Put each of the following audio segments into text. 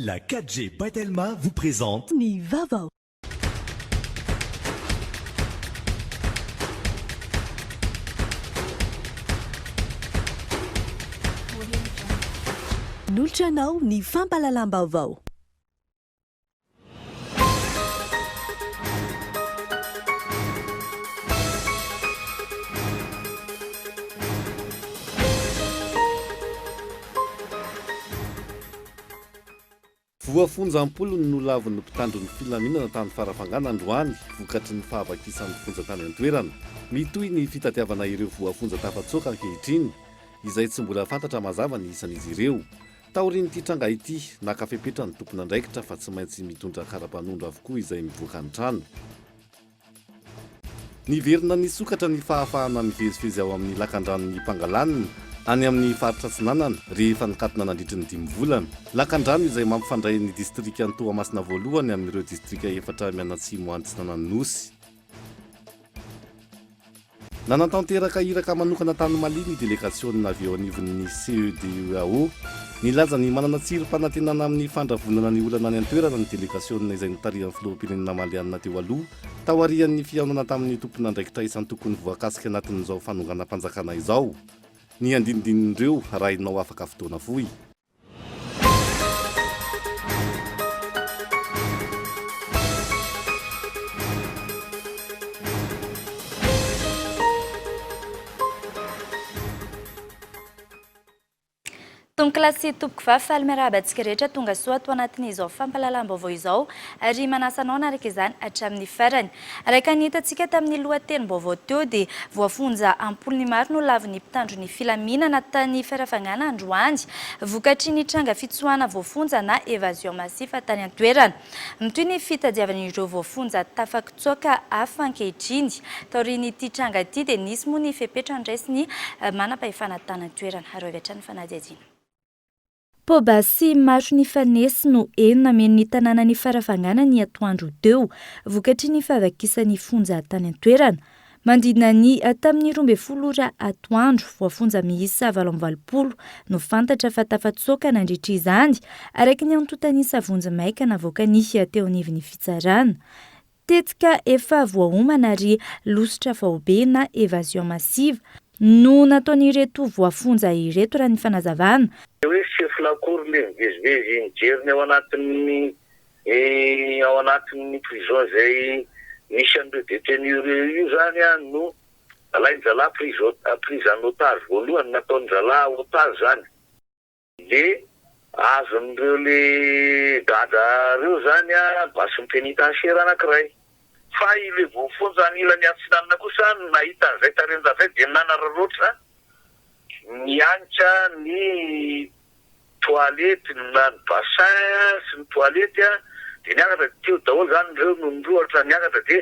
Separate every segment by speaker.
Speaker 1: La 4G Batelma vous présente
Speaker 2: Nivava. Nulchanao ni fampalalam-baovao.
Speaker 3: Voafonjam-polo no lavin'ny mpitandro ny filaminana tany farafangana androany vokatry ny fahavakisan'ny fonja tany an-toerana. Mitohy ny fitadiavana ireo voafonja tafatsoka ankehitriny izay tsy mbola fantatra mazava ny isan'izy ireo. Taorian'ity tranga ity nakafepetra ny tompon'andraikitra fa tsy maintsy mitondra karapanondro avokoa izay mivoaka ny trano. Niverina nisokatra ny fahafahana mivezivezy ao amin'ny lakandranony Pangalanina any amin'ny faritra Tsinanana rehefa nikatona nandritry ny 5 volana. Lakandrano izay mampifandray ny distrika ny Toamasina voalohany amin'ireo distrika efatra mianatsimo any Tsinanana Nosy. Nanatanteraka iraka manokana tany Mali ny delegatsiona avy eo anivon'ny CEDEAO. Nilaza ny manana tsirom-panantenana amin'ny fandravonana ny olana any an-toerana ny delegatsiona izay nitarihan'ny filoham-pirenena malianina teo aloha tao arian'ny fihaonana tamin'ny tompon'andraikitra isan'ny tokony voakasika anatin'izao fanonganam-panjakana izao. Ny andinindinindreo rainao afaka fotoana fohy.
Speaker 4: Tonklasy topoko vafaly miarahaba antsika rehetra tonga soa ato anatin'izao fampalalam-baovao izao ary manasanao naraka izany hatramin'ny farany. Araka ny hitantsika tamin'ny lohatenim-baovao teo dia voafonja ampolony maro no lavin'ny mpitandro ny filaminana tany farafangana androany vokatry ny tranga fitsoahana voafonja na évasion massive tany an-toerana. Mitoy ny fitadiavan'ireo voafonja tafakitsoaka hafa ankehitriny. Taorian'ity tranga ity dia nisy moa ny fepetra andraisiny manam-pahefana tany an-toerana ary avy hatrany fanadihadiana. Poba sy maro ny fanesi no enina men'ny tanàna ny farafangana ny atoandro teo vokatry ny fahavakisan'ny fonja tany an-toerana. Mandina ny tamin'ny 12 ora atoandro voafonja miisa 720 no fantatra fa tafatsoaka nandritra izany araka ny antotany savonjy maika navoaka ny teo anivon'ny fitsarana. Tetika efa voaomana ary losotra vaobe na évasion massive no nataon'ireto voafonja ireto raha ny fanazavana.
Speaker 5: Hoe seflakory le mivezivezy mijeriny ao anatin'ny prison zay misy an'ireo détenus io zany no alain-jala prise en otage voalohany nataony jala otage zany. De azon'ireo le dada reo zany basy pénitentiaire anankiray. Fa ile voafonja ny ilany Tsinanana kosa nahita an'izay tarenjavay dia nanararoatra mianitra ny toalety na ny bassin sy ny toalety dia niakatra teo daholo zany ireo no nirohatra niakatra dia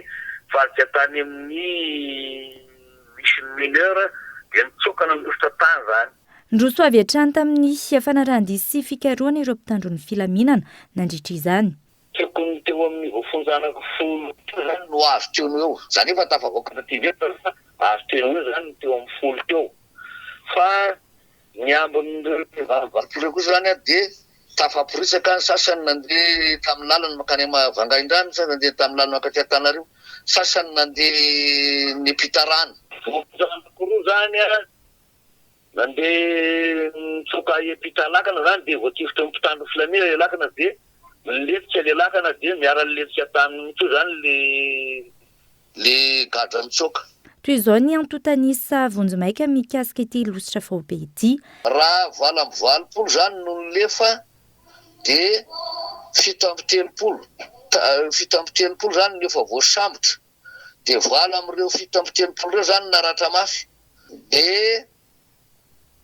Speaker 5: valika tany amin'ny misy mineur dia nitsokana nirositra tany zany.
Speaker 4: Ndroso avy hatrany tamin'ny fanarahandi sy fikaroana ireo mpitandro ny filaminana nandritra izany.
Speaker 5: Tokony teo amin'ny voafonja anaky 10 zany no azo teo eo. Zany efa tafavoaka taty veto azo teo eo zany teo amin'ny 10 teo. Fa ny ambin'ireo varovarotr'ireo kosa zany dia tafaporisaka ny sasany nandeha tamin'ny lalana makany Vangaindrano, sasany nandeha tamin'ny lalana makatỳ Antananarivo, sasany nandeha ny Pitarana. Voafonja anankiroa zany nandeha nitsoka Pitalakana zany dia voatifitra ny mpitandro filaminana ilay lakana dia nilefitra ilay lakana dia miara-lefitra tamin'ny to zany le gadra mitsoka.
Speaker 4: Toy izao ny antotany savonjy maika mikasika ity losotra vaobe ity.
Speaker 5: Raha voala amin'ny 20 zany no nilefa dia 7 zany nefa voasambotra dia voala amin'ireo 7 reo zany naratra mafy. Dia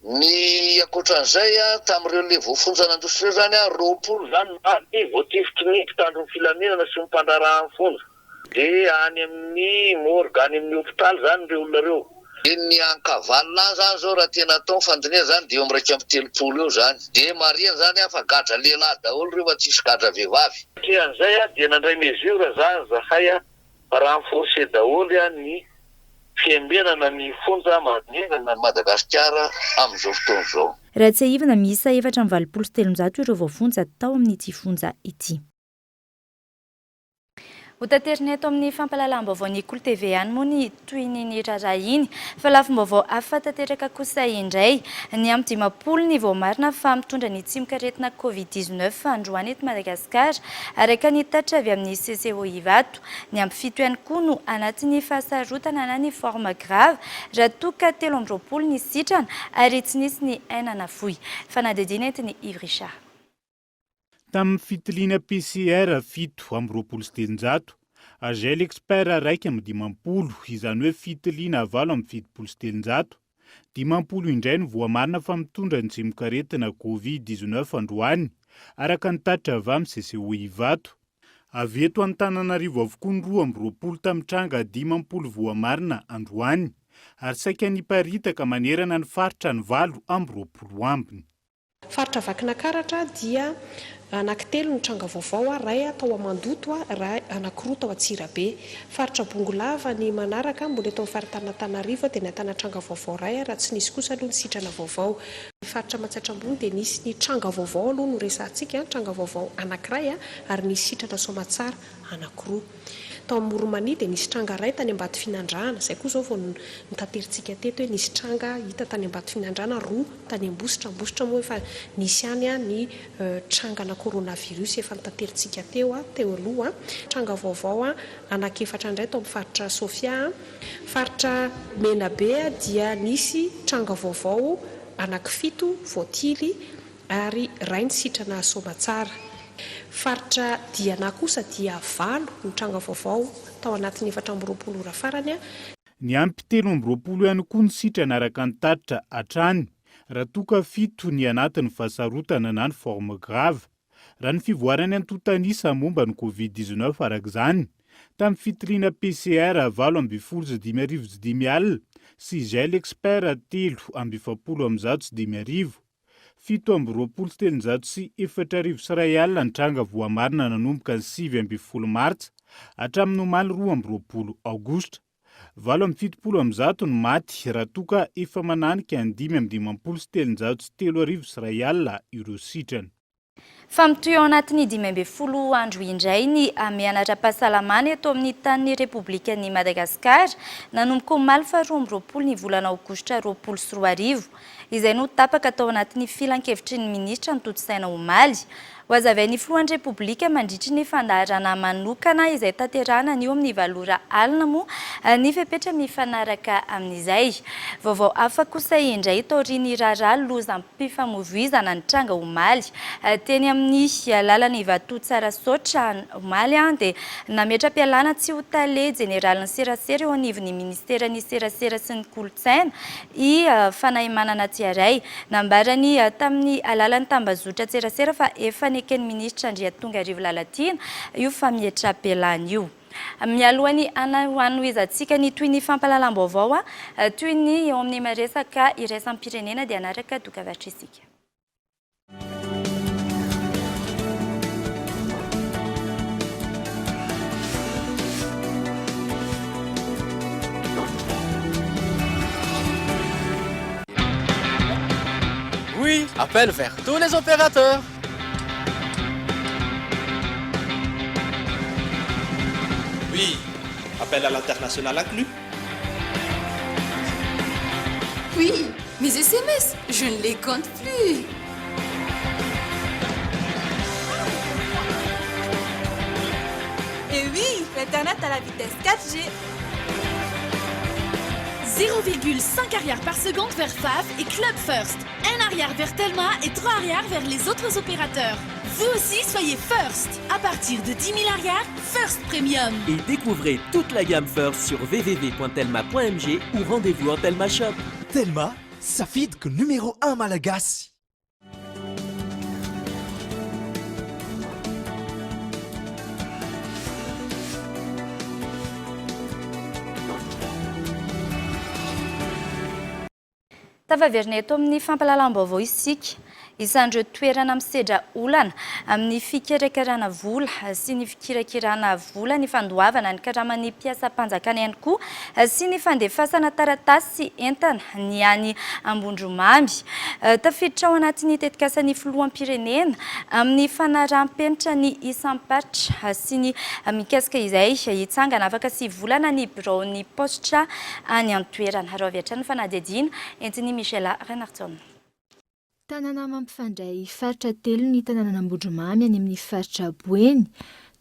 Speaker 5: ny akoatran'izay tamin'ireo le voafonja nandosy ireo zany 20 zany voatifitry ny mpitandro ny filaminana sy ny mpandraraha ny fonja. Dia any amin'ny morgue any amin'ny hôpitaly zany ireo olona ireo. Dia ny ankavalina zany zao raha tena atao fandiniana zany dia eo amin'ny 130 eo zany. Dia mariana zany fa gadra lehilahy daholo ireo fa tsisy gadra vehivavy. An'izay dia nandray mesure zany zahay renforcer daholo ny fiembenana ny fonja manenana ny Madagasikara amin'izao fotoana izao.
Speaker 4: Ratsehivana miisa 4,7 ireo voafonja tao amin'ity fonja ity. Ho tateriny eto amin'ny fampalalam-baovao ny Kolo TV any moa ny toy ny raharaha iny fa lafim-baovao hafa tanteraka kosa indray ny amin'ny 10 ny voamarina fa mitondra ny tsimok'aretina Covid-19 androany eto Madagasikara araka ny tatra avy amin'ny CCO Ivato ny amin'ny 7 ihany koa no anatin'ny fahasarotana na ny forme grave raha toa ka 13 ny sitrana ary tsy nisy ny ainana fohy fanadidina entiny Yves Richard.
Speaker 6: Tamin'ny fitiliana PCR 7,7 agel expert raiky amin'ny 10 izany hoe fitiliana 7,7 10 indray no voamarina fa mitondra ny tsimok'aretina Covid-19 androany araka ny tatra avy amin'ny CCO Ivato. Avy eto Antananarivo avokoa ny 2,20 tamin'tranga 10 voamarina androany ary saika niparitaka manerana ny faritra ny 7,20 ambiny.
Speaker 7: Faritra Vakinakaratra dia anankitelo ny tranga vaovao, ray tao Amandoto, ray anankiroa tao Antsirabe. Faritra Bongolava ny manaraka mbola eto amin'ny faritana-Antananarivo dia nahitana tranga vaovao ray raha tsy nisy kosa aloha ny sitrana vaovao. Faritra Matsaitrambony dia nisy ny tranga vaovao aloha no resantsika, tranga vaovao anankiray ary nisy sitrana Soamatsara anankiroa. Tao Moromani dia nisy tranga ray tany Ambato Finandrahana, izay koa zao vao nitateritsika teto hoe nisy tranga hita tany Ambato Finandrahana, roa tany Ambositra moa efa nisy any ny trangana coronavirus efa nitateritsika teo aloha. Tranga vaovao anankiefatra indray tao amin'ny faritra Sofia. Faritra Menabe dia nisy tranga vaovao anankifito Voatily ary ray ny sitrana Soamatsara. Faritra Diana kosa dia 8 ny tranga vaovao tao anatin'ny 420 ora farany.
Speaker 6: Ny ampy 13 ihany koa ny sitrana araka ny tatra hatrany raha toa ka 7 ny anatin'ny fahasarotana na ny forme grave. Raha ny fivoarany antotanisa momba ny Covid-19 arak'izany tamin'ny fitiliana PCR 7,5 sy gel expert 3,7 7,20 sy 4,4 ny tranga voamarina nanomboka ny 7 martsa hatramin'ny omaly 2 aogostra. 7,70 no maty raha toa ka efa mananika ny 5,7 ireo sitrana.
Speaker 4: Fa mitoy ao anatin'ny 12 andro indray ny mianatra-pahasalamana eto amin'ny tanin'ny Repoblikan'i Madagasikara nanomboka omaly fa 12 ny volana aogostra 2024 izay no tapaka tao anatin'ny filan-kevitry ny ministra ny toto-saina omaly. Hoazavain'ny filohan'ny Repoblika mandritry ny fandaharana manokana izay tanterahana ny eo amin'ny valora alina moa ny fepetra mifanaraka amin'izay. Vaovao hafa kosa indray taorian'ny raharaha lozam-pifamoivoizana ny tranga omaly. Teny amin'ny lalana Ivato Tsarasotra omaly dia nametra-pialana tsy ho tale jeneralin'ny serasera eo anivon'ny ministeran'ny serasera sy ny kolotsaina i fanahy manana tsiaray nambarany tamin'ny alalan'ny tambazotra serasera fa efa neken'ny ministra Andriatonga Lalatina io fa mietra-pialana io. Mialohany anoizantsika ny toy ny fampalalam-baovao toy ny eo amin'ny maresaka iraisam-pirenena dia anaraka dokavatra isika.
Speaker 8: Oui, appel vers tous les opérateurs.
Speaker 9: Oui, appel à l'international inclus.
Speaker 10: Oui, mes SMS, je ne les compte plus.
Speaker 11: Et oui, l'Internet à la vitesse 4G.
Speaker 12: 0,5 arrière par seconde vers FAF et Club First. 1 arrière vers Telma et 3 arrière vers les autres opérateurs. Vous aussi, soyez First. À partir de 10 000 arrières, First Premium.
Speaker 13: Et découvrez toute la gamme First sur www.telma.mg ou rendez-vous en Telma Shop.
Speaker 1: Telma, sa fidque numéro 1 Malagasy.
Speaker 4: Tavaverina eto amin'ny fampalalam-baovao isika. Isan'ireo toerana misedra olana amin'ny fikarakarana vola sy ny fikirakirana vola, ny fandoavana ny karaman'ny mpiasam-panjakana ihany koa sy ny fandefasana taratasy sy entana ny any Ambondromamy. Tafiditra ao anatin'ny tetikasan'ny filoham-pirenena amin'ny fanaram-penitra ny isam-paritra sy ny mikasika izay hitsangana afaka sy volana ny biroon'ny postra any an-toerana. Raha avy hatrany fanadihadiana entiny Michela Renardson.
Speaker 14: Tanàna mampifandray faritra telo ny tanàna Ambondromamy any amin'ny faritra Boeny.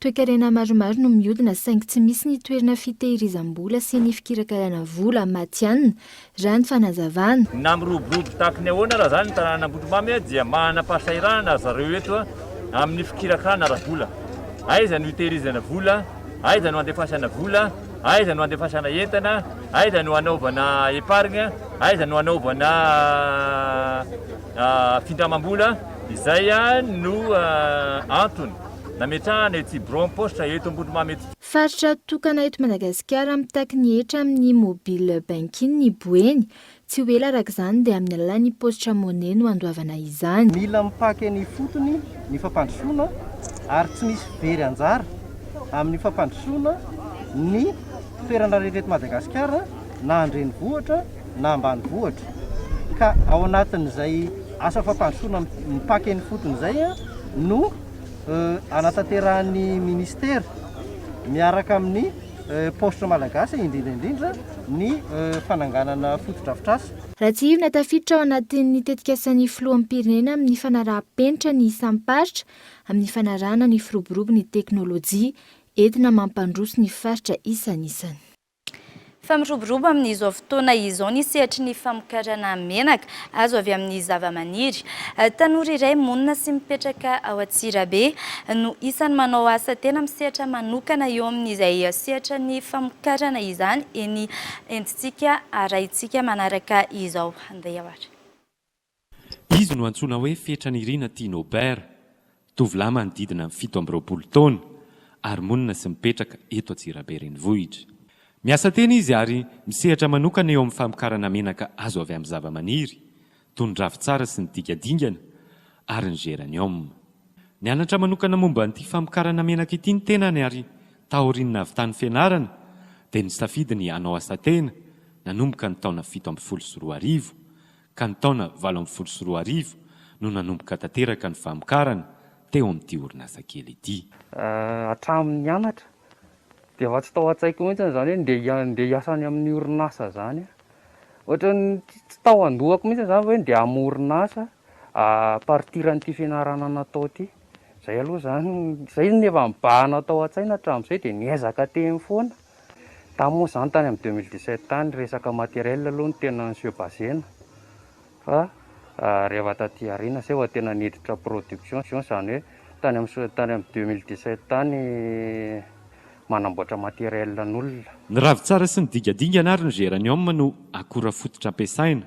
Speaker 14: Toe-karena maromaro no mihodina saingy tsy misy ny toerana fitehirizam-bola sy ny fikirakarana vola matianina raha ny fanazavana.
Speaker 15: Namoroborobo tahaka ny ahoana raha zany ny tanàna Ambondromamy dia manam-pahasairana zareo eto amin'ny fikirakarana ara-vola. Aiza no hitehirizana vola, aiza no andefasana vola, aiza no andefasana entana, aiza no anaovana épargne, aiza no anaovana findramam-bola, izay no antony nametrahana ety biron postra eto Ambondromamy eto.
Speaker 14: Faritra tokana eto Madagasikara mitaky ny hetra amin'ny mobile banking ny Boeny. Tsy ho ela araka izany dia amin'ny alalan'ny postra monnaie no andoavana izany.
Speaker 16: Mila mipaky ny fotony ny fampandrosoana ary tsy misy very anjara amin'ny fampandrosoana ny toerana rehetra Madagasikara na andrenivohitra na ambanivohitra. Ka ao anatin'izay asa fampandrosoana mipaky ny fotony izay no anatanterahany ministera miaraka amin'ny postra malagasy indrindra ny fananganana fotodrafitrasa.
Speaker 14: Raha tsy ivona tafiditra ao anatin'ny tetikasan'ny filoham-pirenena amin'ny fanaraha-penitra ny isam-paritra amin'ny fanarahana ny firoborobo ny teknôlôjia entina mampandroso ny faritra isan'isany.
Speaker 4: Famiroborobo amin'izao fotoana izao ny sehatry ny famokarana menaka azo avy amin'ny zavamaniry. Tanora iray monina sy mipetraka ao Antsirabe no isany manao asa tena misehatra manokana eo amin'izay sehatra ny famokarana izany eny endintsika arahintsika manaraka izao. Andeha ohatra.
Speaker 17: Izy no antsoina hoe Fetran'Irina Tinobert, tovolahy manodidina 17 taona ary monina sy mipetraka eto Antsirabe renivohitra. Miasa tena izy ary misehatra manokana eo amin'ny famokarana menaka azo avy amin'ny zavamaniry, toy ny ravitsara sy ny dingadingana ary ny géranium. Nianatra manokana momba an'ity famokarana menaka ity ny tenany ary tahorinina avy tany fianarana dia nisafidy ny hanao asa tena nanomboka ny taona 17 ka ny taona 18 no nanomboka tanteraka ny famokarana teo amin'ity orinasa kely ity.
Speaker 18: Hatramin'ny nianatra dia tsy tao an-tsaiko mihitsy zany hoe ndeha hiasa any amin'ny orinasa zany. Ohatra tsy tao andohako mihitsy zany hoe ndeha amin'ny orinasa partiran'ity fianarana natao ity. Zay aloha zany, zay nefa mibahana tao an-tsaina hatramin'izay dia niezaka teny foana. Tamoa zany tany amin'ny 2017 tany resaka materiel aloha ny tena nisebazena. Fa rehefa taty aoriana zay vao tena niditra production zany hoe tany amin'ny 2017 tany manamboatra materiel n'olona.
Speaker 17: Ny ravitsara sy ny dingadingana ary ny géranium no akora fototra ampiasaina.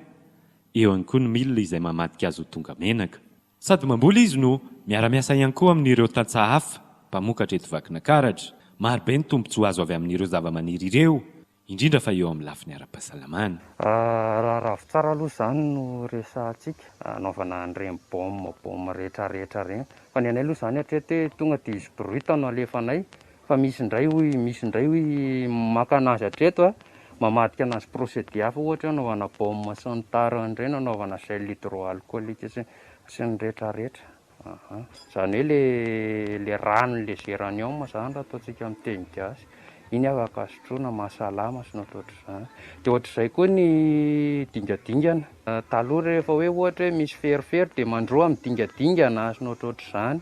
Speaker 17: Eo ihany koa ny milina izay mamadika azy ho tonga menaka. Sady mamboly izy no miara-miasa ihany koa amin'ireo tantsaha hafa mpamokatra eto vakina karatra. Maro be ny tombontsoa azo avy amin'ireo zavamaniry ireo, indrindra fa eo amin'ny lafiny ara-pahasalamana.
Speaker 18: Raha ravitsara aloha zany no resahantsika, anaovana an'ireny baume rehetrarehetra ireny. Fa ny anay aloha zany hatreto tonga dia izy brut no alefanay. Fa misy indray hoy maka anazy hatreto mamadika anazy procédé hafa ohatra anaovana baume sanitary ireny, anaovana gel hydroalcoolique sy ny rehetrarehetra. Zany hoe le rano le géranium zany raha ataontsika amin'ny teny gasy. Iny afaka sotroina mahasalama sy ny ohatr'izany. Dia ohatr'izay koa ny dingadingana. Taloha rehefa hoe ohatra misy ferifery dia mandroa amin'ny dingadingana sy ny ohatr'izany.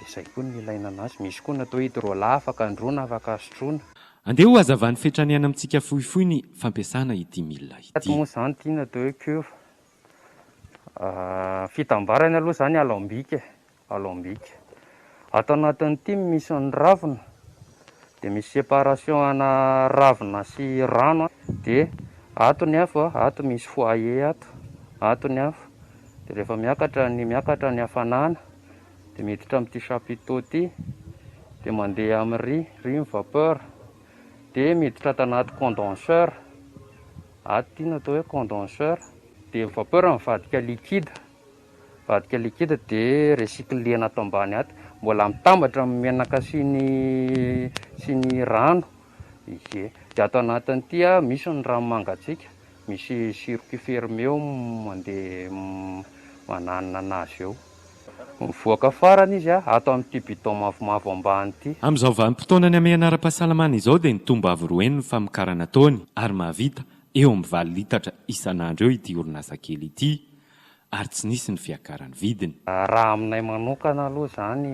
Speaker 18: Izay koa ny ilaina anazy, misy koa natao hidrola afaka androna afaka sotroina.
Speaker 17: Andeha ho hazavany fetraniana amintsika fohifohy ny fampiasana ity milina ity.
Speaker 18: Moa zany ity natao hoe cuve. Fitambarany aloha zany alambika. Ato anatin'ity misy ny ravina, dia misy séparation ana ravina sy rano, dia ato ny hafa, ato misy foyer ato ny hafa. Dia rehefa miakatra ny hafanana, dia miditra amin'ity chapiteau ity, dia mandeha amin'ny riz vapeur, dia miditra tanaty condenseur. Ato ity natao hoe condenseur, dia vapeur mivadika liquide vadika likida dia recyclena ato ambany ato mbola mitambatra amin'ny menaka sy ny rano izy dia ato anatin'ity misy ny rano mangatsiaka misy circuit fermé eo mandeha mananona anazy eo mivoaka farany izy ato amin'ity bidon mavomavo ambany ity.
Speaker 17: Amin'izao vanim-potoana ny ame anara-pahasalamana izao dia ny tomba avy ny famokarana taony ary mahavita eo amin'ny 20 litatra isan'andro eo ity orinasa kely ity ary tsy nisy ny fiakarany vidiny.
Speaker 18: Raha aminay manokana aloha zany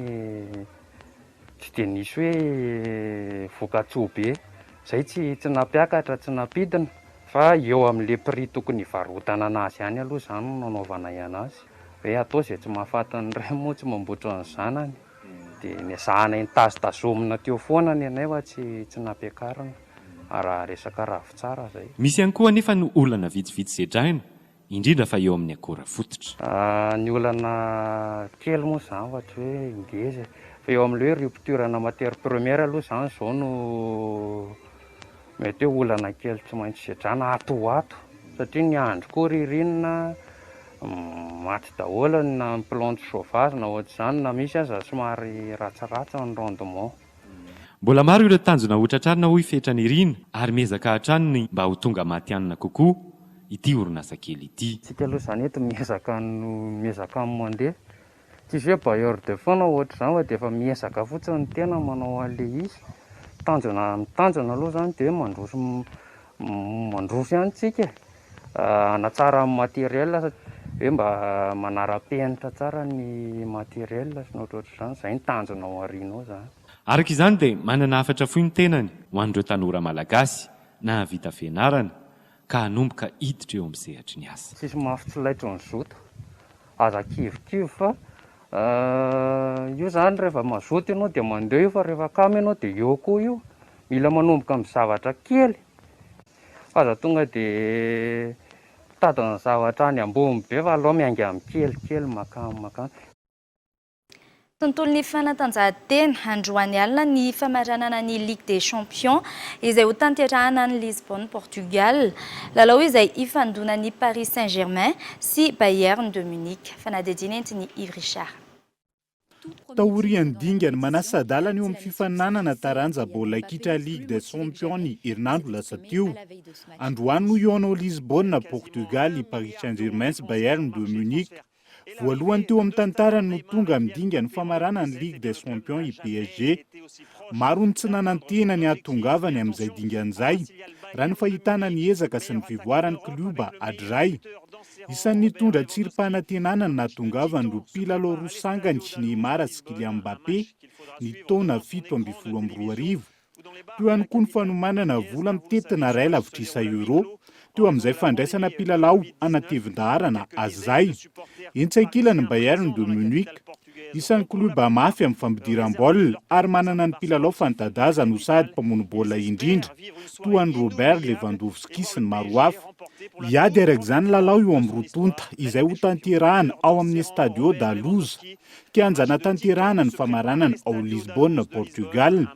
Speaker 18: tsy dia nisy hoe voka-tsoa be zay tsy nampiakatra tsy nampidina fa eo amin'le prix tokony varotana anazy ihany aloha zany nanaovana anazy hoe atao izay tsy mahafatany ray moa tsy mamboatra ny zanany dia ny zanany nitazotazomina teo foana ny anay fa tsy nampiakarana raha resaka ravo-tsara zay.
Speaker 17: Misy ihany koa anefa ny olana vitsivitsy zedraina indrindra fa eo amin'ny akora fototra.
Speaker 18: Ny olana kely moa zany ohatra hoe ngeza fa eo amin'le hoe rupture na matière première aloha zany zao no mety hoe olana kely tsy maintsy zedrana ato satria ny andro koa ririnina maty daholo na plante sauvage na ohatra izany na misy aza somary ratsaratsa ny rendement.
Speaker 17: Mbola maro ireo tanjona hotratrarina hoy fetrany irina ary miezaka hatranony mba ho tonga maty-anina kokoa ity orinasa kely ity.
Speaker 18: Tsika aloha zany eto miezaka mandeha tsisy hoe bailleur de fonds na ohatra izany dia efa miezaka fotsiny ny tena manao an'le izy tanjona aloha zany dia mandroso ihany tsika anatsara amin'ny materiel hoe mba manara-penitra tsara ny materiel sy ohatrohatra izany izay ny tanjona ao aoriana ao zany.
Speaker 17: Araka izany dia manana hafatra fohy ny tenany ho an'ireo tanora malagasy na vita fianarana ka hanomboka hiditra eo amin'ny sehatry ny asa.
Speaker 18: Tsisy mafy tsy laitro ny zoto aza kivokivo fa io zany rehefa mazoto ianao dia mandeha io fa rehefa kamo ianao dia eo koa io mila manomboka amin'ny zavatra kely aza tonga dia tadina zavatra any ambony be fa aloha miainga amin'ny kelikely makamo.
Speaker 4: Tontolon'ny fanatanjahantena androany alina ny famaranana ny Ligue des Champions izay ho tanterahana ny Lisbonne, Portugal. Lalao izay ifandonan'ny Paris Saint-Germain sy Bayern de Munich. Fanadidina entiny Yves Richard.
Speaker 6: Taorian'ny dingany manasa-dalana eo amin'ny fifaninanana taranja baolina kitra Ligue des Champions ny herinandro lasa teo. Androany no ionao Lisbonne, Portugal, Paris Saint-Germain sy Bayern de Munich. Voalohany teo amin'ny tantarany no tonga amin'ny dingany famarana ny Ligue des Champions i PSG. Maro ny tsy nanantena ny ahatongavany amin'izay dingan'izay raha ny fahitana ny ezaka sy ny fivoarany kluba adray. Isan'ny nitondra tsirim-panantenana ny nahatongavany ro mpilalao roa sangany Neymar sy Kylian Mbappé ny taona 7-12. Teo ihany koa ny fanomanana vola mitetina ray lavitrisa euro teo amin'izay fandraisana mpilalao anatevin-daharana azay. Entsaikilany Bayern de Munich isan'ny kluba mafy amin'ny fampidiram-baolina ary manana ny mpilalao fantadaza no sady mpamono baolina indrindra toa ny Robert Lewandowski sy ny maro hafa. Iady araka izany lalao eo amin'ny rotonta izay ho tanterahana ao amin'ny Stadio da Luz kianjana tanterahana ny famaranana ao Lisbonne, Portugal.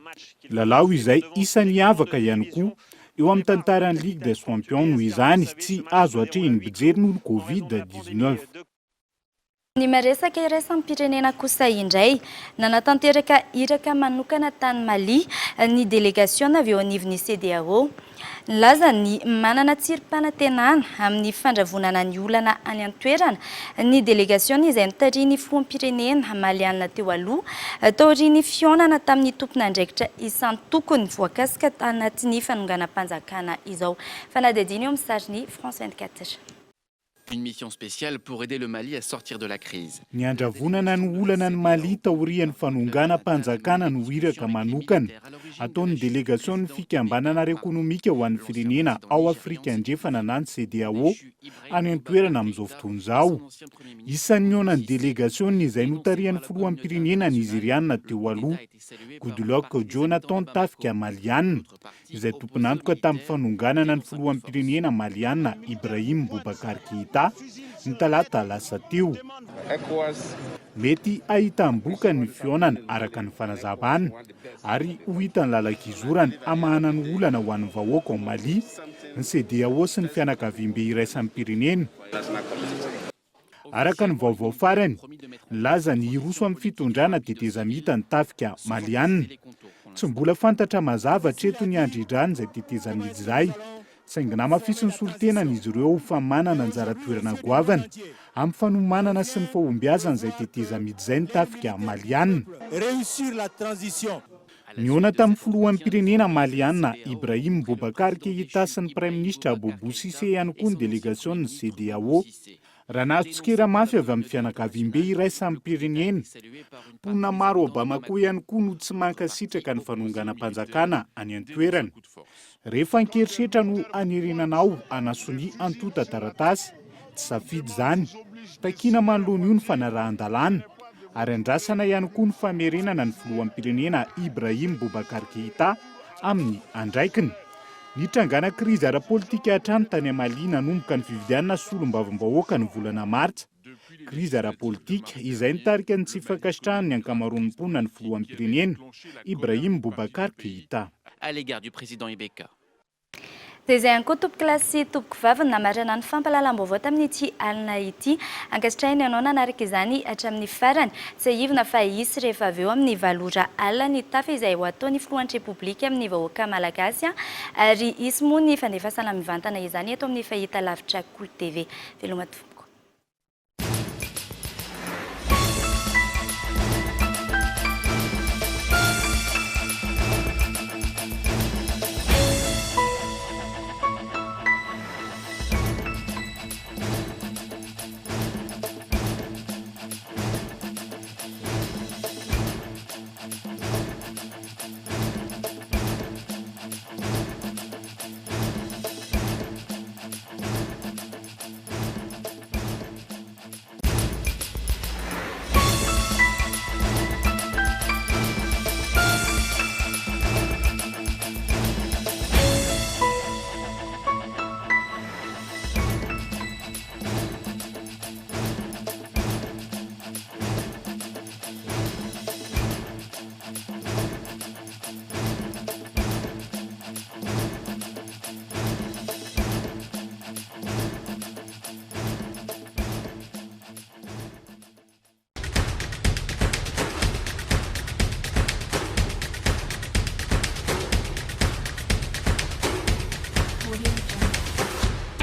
Speaker 6: Lalao izay isan'ny avaka ihany koa eo amin'ny tantaran'ny Ligue des Champions noho izany tsy azo hatrehiny bijery noho ny Covid-19.
Speaker 4: Ny maresaka iraisam-pirenena kosa indray nanatanteraka iraka manokana tany Mali ny delegasion avy eo anivon'ny CEDEAO. Nilaza ny manana tsirim-panantenana amin'ny fandravonana ny olana any an-toerana ny delegasion izay nitariany filoham-pirenena maliana teo aloha taoriany fionana tamin'ny tompon'andraikitra isan-tokony voakasika anatin'ny fanonganam-panjakana izao. Fanadidiny eo amin'ny sarin'ny France 24.
Speaker 19: Une mission spéciale pour aider le Mali à sortir de la crise.
Speaker 6: Ny andravonana ny olana ny Mali taorian'ny fanonganam-panjakana no iraka manokana ataon'ny delegasion ny fikambanana ara-ekonomika ho an'ny firenena ao Afrika andrefana anany CEDEAO any an-toerana amin'izao fotoana izao. Isan'ny onan'ny delegasion izay notarian'ny filoham-pirenena nigeriana teo aloha Goodluck Jonathan tafika maliana izay tompon'antoka tamin'ny fanonganana ny filoham-pirenena maliana Ibrahim Boubacar Keïta ny talata lasa teo. Mety ahitam-boka ny fionana araka ny fanazavana ary ho hitany lalakizorany amahana ny olana ho an'ny vahoaka ao Mali ny CEDEAO sy ny fianakaviam-be iraisan'ny pirenena. araka ny vaovao farany laza ny roso amin'ny fitondrana dia tezamita ny tafika malianina tsy mbola fantatra mazava treto ny andridrany izay tetezamidy izay saingy namafisy ny solotenany izy ireo fa manana anjara toerana goavana amin'ny fanomanana sy ny fahombiazana izay tetezamidy izay ny tafika malianina niona tamin'ny filohan'ny pirenena malianina Ibrahim Boubacar Keïta sy ny prime ministre Boubou Cissé ihany koa ny délégation CEDEAO raha nahatsikera mafy avy amin'ny fianakaviam-be iraisan'ny pirenena mponina maro Bamako ihany koa no tsy mankasitraka ny fanonganam-panjakana any an-toerana rehefa ankeritrehitra no anirenanao anasony antota taratasy tsy safidy izany takiana manoloana io ny fanarahan-dalàna ary andrasana ihany koa ny famerenana ny filohan'ny pirenena Ibrahim Boubacar Keïta amin'ny andraikiny nitrangana krizy ara-politika hatrany tany Mali nanomboka ny fifidianana solom-bavambahoaka ny volana martsa krizy ara-politika izay nitarika ny tsy hifankasitrahany ny ankamaroan'ny mponina ny filohan'ny pirenena Ibrahim Boubacar Keïta
Speaker 19: à l'égard du président Ibeka.
Speaker 4: Dia izay ihany koa tompoko lasy tompoko vaviny namarana ny fampahalalam-baovao tamin'ity alina ity ankasitrahiny ianao nanaraka izany hatramin'ny farany tsy ahivina fa hisy rehefa avy eo amin'ny valora alina ny tafy izay ho ataon'ny filohan'ny repoblika amin'ny vahoaka malagasy ary hisy moa ny fandefasana mivantana izany eto amin'ny fahita lavitra Cool TV veloma tompoko.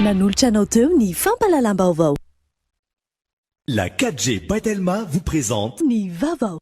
Speaker 2: Nanolotra anao teo ny fampahalalam-baovao.
Speaker 1: La 4G by Telma vous présente
Speaker 2: Ny vaovao.